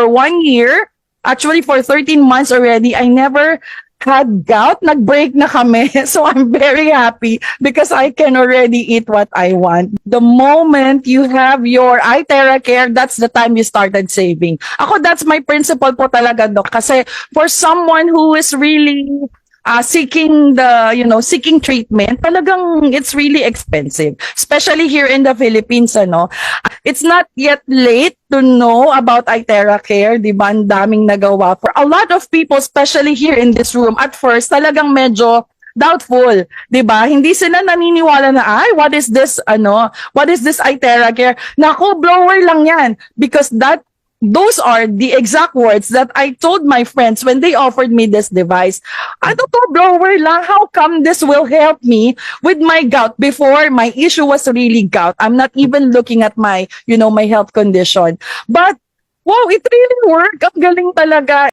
for 1 year, actually for 13 months already, I never had gout. Nag-break na kami. So I'm very happy because I can already eat what I want. The moment you have your iTerra Care, that's the time you started saving. Ako, that's my principle po talaga, Doc. Kasi for someone who is really seeking seeking treatment, talagang it's really expensive, especially here in the Philippines. It's not yet late to know about iTerra Care, di ba? Ang daming nagawa. For a lot of people, especially here in this room, at first talagang medyo doubtful, 'di ba? Hindi sila naniniwala na what is this iTerra Care? Naku, blower lang 'yan, because those are the exact words that I told my friends when they offered me this device. Ano to, blower lang? How come this will help me with my gout? Before, my issue was really gout. I'm not even looking at my health condition. But, wow, it really worked. Ang galing talaga.